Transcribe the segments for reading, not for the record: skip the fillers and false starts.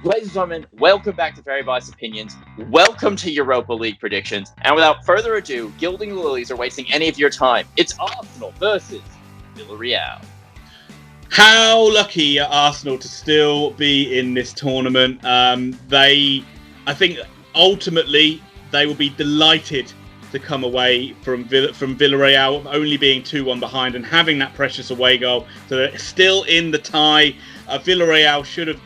Ladies and gentlemen, welcome back to Very Biased Opinions. Welcome to Europa League predictions. And without further ado, gilding the lilies or wasting any of your time, it's Arsenal versus Villareal. How lucky are Arsenal to still be in this tournament. I think ultimately they will be delighted to come away from Villareal only being 2-1 behind and having that precious away goal. So they're still in the tie. Villareal should have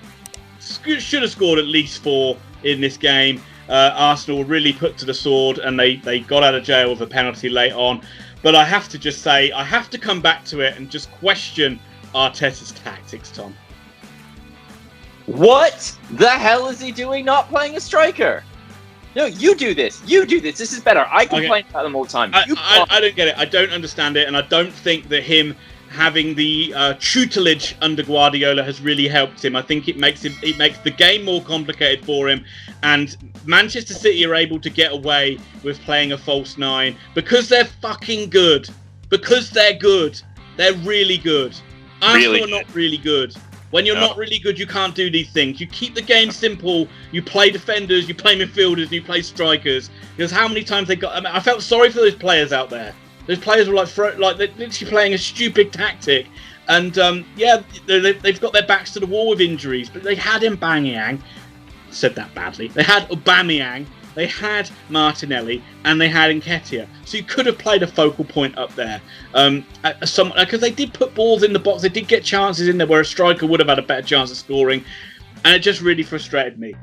scored at least 4 in this game. Arsenal really put to the sword and they got out of jail with a penalty late on. But I have to just say, I have to come back to it and just question Arteta's tactics, Tom. What the hell is he doing not playing a striker? No, you do this. This is better. I complain about them all the time. I don't get it. I don't understand it. And I don't think that him having the tutelage under Guardiola has really helped him. I think it makes the game more complicated for him. And Manchester City are able to get away with playing a false 9 because they're fucking good. Because they're good. They're really good. Arsenal are not really good. When you're not really good, you can't do these things. You keep the game simple. You play defenders, you play midfielders, you play strikers. Because how many times they got... I felt sorry for those players out there. Those players were they're literally playing a stupid tactic. And they've got their backs to the wall with injuries. But they had Aubamayeng. I said that badly. They had Aubamayeng. They had Martinelli and they had Nketiah. So you could have played a focal point up there. Because they did put balls in the box. They did get chances in there where a striker would have had a better chance of scoring. And it just really frustrated me.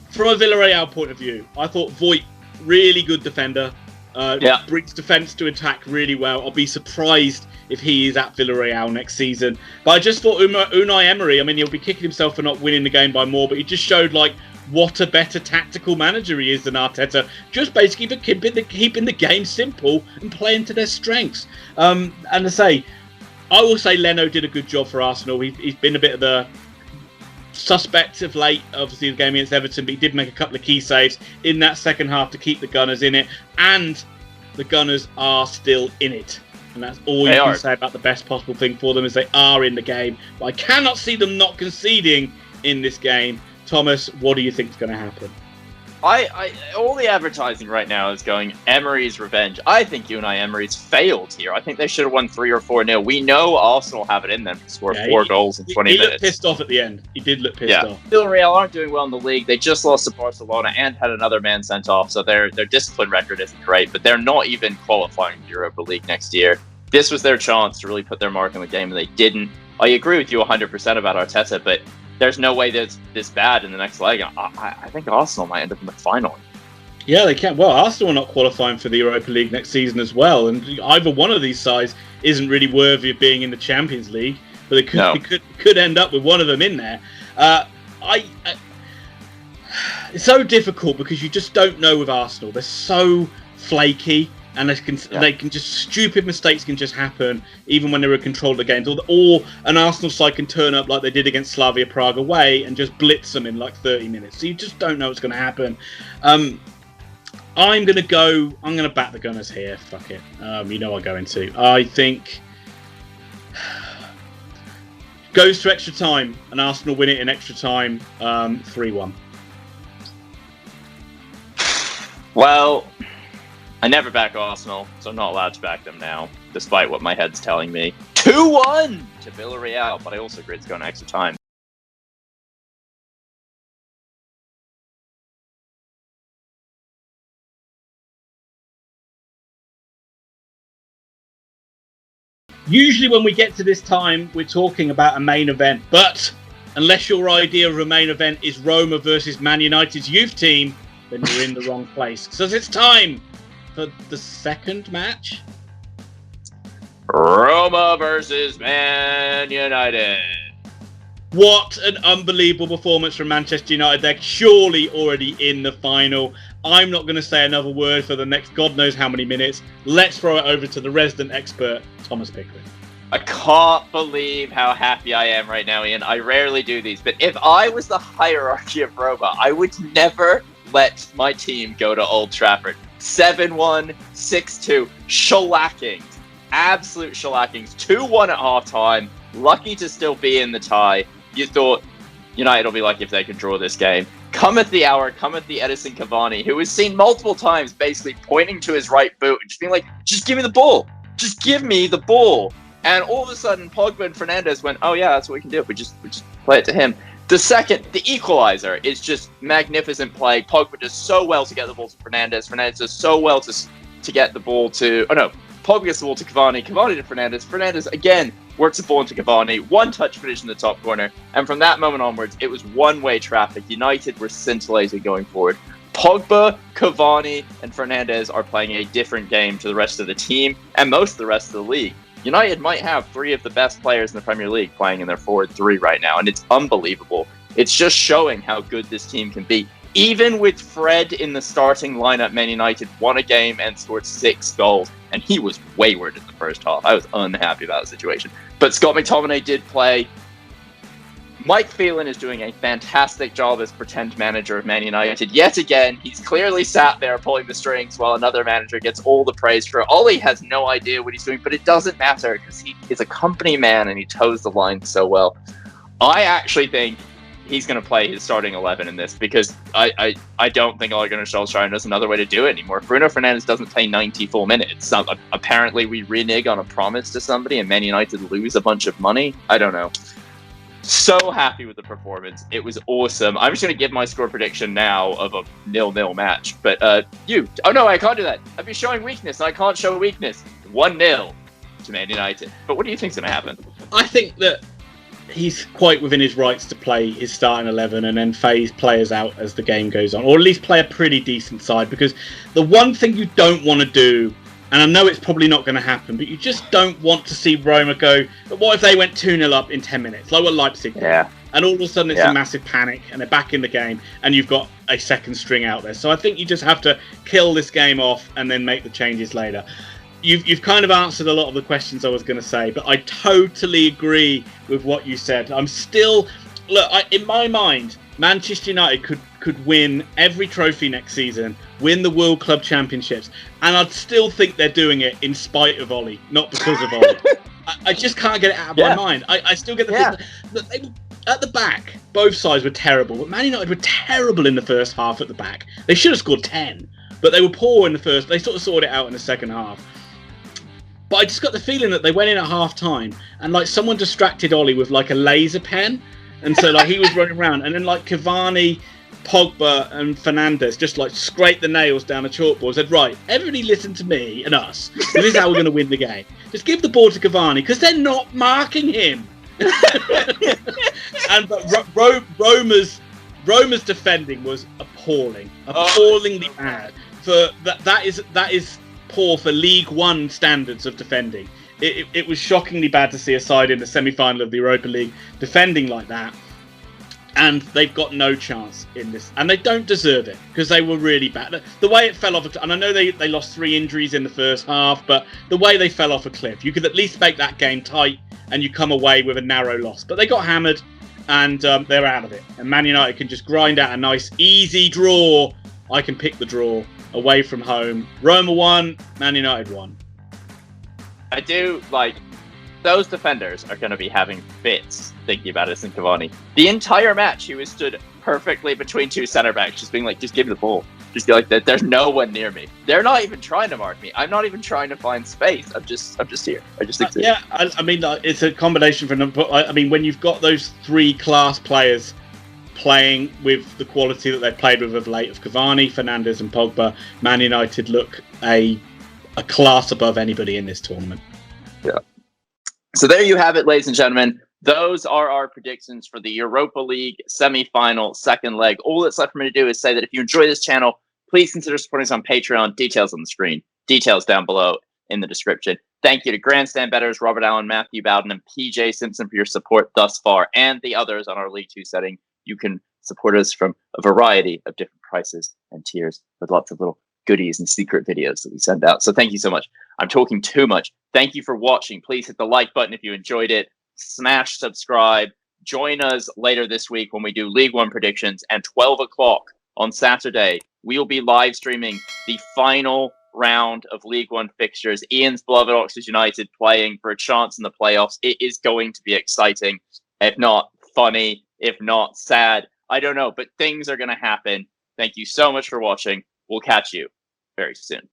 From a Villareal point of view, I thought Voigt, really good defender. Brings defence to attack really well. I'll be surprised if he is at Villareal next season. But I just thought Unai Emery, I mean, he'll be kicking himself for not winning the game by more, but he just showed what a better tactical manager he is than Arteta. Just basically keeping the game simple and playing to their strengths. And I will say Leno did a good job for Arsenal. He's been a bit of the suspect of late, obviously the game against Everton, but he did make a couple of key saves in that second half to keep the Gunners in it. And the Gunners are still in it. And that's all you can say about the best possible thing for them is they are in the game. But I cannot see them not conceding in this game. Thomas, what do you think is going to happen? All the advertising right now is going Emery's revenge. I think Unai Emery's failed here. I think they should have won 3 or 4-0. We know Arsenal have it in them to score 4 goals in 20 minutes. He looked pissed off at the end. He did look pissed off. Villareal aren't doing well in the league. They just lost to Barcelona and had another man sent off, so their discipline record isn't great, but they're not even qualifying for the Europa League next year. This was their chance to really put their mark on the game, and they didn't. I agree with you 100% about Arteta, but there's no way that's this bad in the next leg. I think Arsenal might end up in the final. Yeah, they can. Well, Arsenal are not qualifying for the Europa League next season as well, and either one of these sides isn't really worthy of being in the Champions League, but it could end up with one of them in there. It's so difficult because you just don't know with Arsenal. They're so flaky. And stupid mistakes can just happen even when they're in control of the games. Or an Arsenal side can turn up like they did against Slavia Prague away and just blitz them in 30 minutes. So you just don't know what's going to happen. I'm going to back the Gunners here. Fuck it. I'm going to. I think goes to extra time and Arsenal win it in extra time 3-1. Well, I never back Arsenal, so I'm not allowed to back them now, despite what my head's telling me. 2-1 to Villareal, but I also agree it's going to extra time. Usually when we get to this time, we're talking about a main event, but unless your idea of a main event is Roma versus Man United's youth team, then you're in the wrong place. Because it's time for the second match. Roma versus Man United. What an unbelievable performance from Manchester United. They're surely already in the final. I'm not going to say another word for the next God knows how many minutes. Let's throw it over to the resident expert, Thomas Pickering. I can't believe how happy I am right now, Ian. I rarely do these, but if I was the hierarchy of Roma, I would never let my team go to Old Trafford. 7-1, 6-2, shellackings. Absolute shellackings. 2-1 at halftime. Lucky to still be in the tie. You thought, United will be lucky if they can draw this game. Cometh the hour, cometh the Edinson Cavani, who was seen multiple times basically pointing to his right boot and just being like, just give me the ball. Just give me the ball. And all of a sudden, Pogba and Fernandes went, oh yeah, that's what we can do. We just play it to him. The equalizer is just magnificent play. Pogba does so well to get the ball to Fernandes. Fernandes does so well to get the ball to... Oh no, Pogba gets the ball to Cavani. Cavani to Fernandes. Fernandes, again, works the ball into Cavani. One touch finish in the top corner. And from that moment onwards, it was one-way traffic. United were scintillating going forward. Pogba, Cavani, and Fernandes are playing a different game to the rest of the team and most of the rest of the league. United might have three of the best players in the Premier League playing in their forward three right now, and it's unbelievable. It's just showing how good this team can be. Even with Fred in the starting lineup, Man United won a game and scored 6 goals, and he was wayward in the first half. I was unhappy about the situation. But Scott McTominay did play. Mike Phelan is doing a fantastic job as pretend manager of Man United. Yet again, he's clearly sat there pulling the strings while another manager gets all the praise for it. Ole has no idea what he's doing, but it doesn't matter because he is a company man and he toes the line so well. I actually think he's going to play his starting 11 in this because I don't think Ole Gunnar Solsjkaer knows another way to do it anymore. Bruno Fernandes doesn't play 90 full minutes. Apparently, we renege on a promise to somebody and Man United lose a bunch of money. I don't know. So happy with the performance. It was awesome. I'm just going to give my score prediction now of a 0-0 match. But oh no, I can't do that. I'd be showing weakness. I can't show weakness. 1-0 to Man United. But what do you think's going to happen? I think that he's quite within his rights to play his starting 11 and then phase players out as the game goes on, or at least play a pretty decent side, because the one thing you don't want to do, and I know it's probably not going to happen, but you just don't want to see Roma go, but what if they went 2-0 up in 10 minutes, like what Leipzig did? Yeah. And all of a sudden it's a massive panic and they're back in the game and you've got a second string out there. So I think you just have to kill this game off and then make the changes later. You've kind of answered a lot of the questions I was going to say, but I totally agree with what you said. I'm still... Look, in my mind, Manchester United could win every trophy next season, win the World Club Championships, and I'd still think they're doing it in spite of Ole, not because of Ole. I just can't get it out of my mind. I still get the feeling that they were, at the back, both sides were terrible, but Man United were terrible in the first half at the back. They should have scored 10, but they were poor in the first. They sort of sorted it out in the second half. But I just got the feeling that they went in at half time and like someone distracted Ole with like a laser pen. And so like he was running around and then like Cavani, Pogba and Fernandes just like scraped the nails down a chalkboard and said, right, everybody listen to me and us. This is how we're going to win the game. Just give the ball to Cavani because they're not marking him. But Roma's defending was appallingly bad. For that is poor for League One standards of defending. It was shockingly bad to see a side in the semi-final of the Europa League defending like that, and they've got no chance in this, and they don't deserve it because they were really bad. The way it fell off, and I know they lost 3 injuries in the first half, but the way they fell off a cliff, you could at least make that game tight, and you come away with a narrow loss. But they got hammered, and they're out of it. And Man United can just grind out a nice, easy draw. I can pick the draw away from home. Roma won, Man United won. I do, like, those defenders are going to be having fits thinking about Edinson Cavani. The entire match, he was stood perfectly between 2 centre-backs, just being like, just give me the ball. Just be like, there's no one near me. They're not even trying to mark me. I'm not even trying to find space. I'm just here. I just exist. Yeah, I mean, it's a combination for them. I mean, when you've got those 3 class players playing with the quality that they've played with of late, of Cavani, Fernandes and Pogba, Man United look a class above anybody in this tournament. Yeah. So there you have it, ladies and gentlemen. Those are our predictions for the Europa League semi-final second leg. All that's left for me to do is say that if you enjoy this channel, please consider supporting us on Patreon. Details on the screen. Details down below in the description. Thank you to Grandstand Bettors, Robert Allen, Matthew Bowden, and PJ Simpson for your support thus far, and the others on our League 2 setting. You can support us from a variety of different prices and tiers with lots of little goodies and secret videos that we send out. So thank you so much. I'm talking too much. Thank you for watching. Please hit the like button if you enjoyed it. Smash subscribe. Join us later this week when we do League One predictions. And 12 o'clock on Saturday, we will be live streaming the final round of League One fixtures. Ian's beloved Oxford United playing for a chance in the playoffs. It is going to be exciting, if not funny, If not, sad. I don't know, but things are going to happen. Thank you so much for watching. We'll catch you very soon.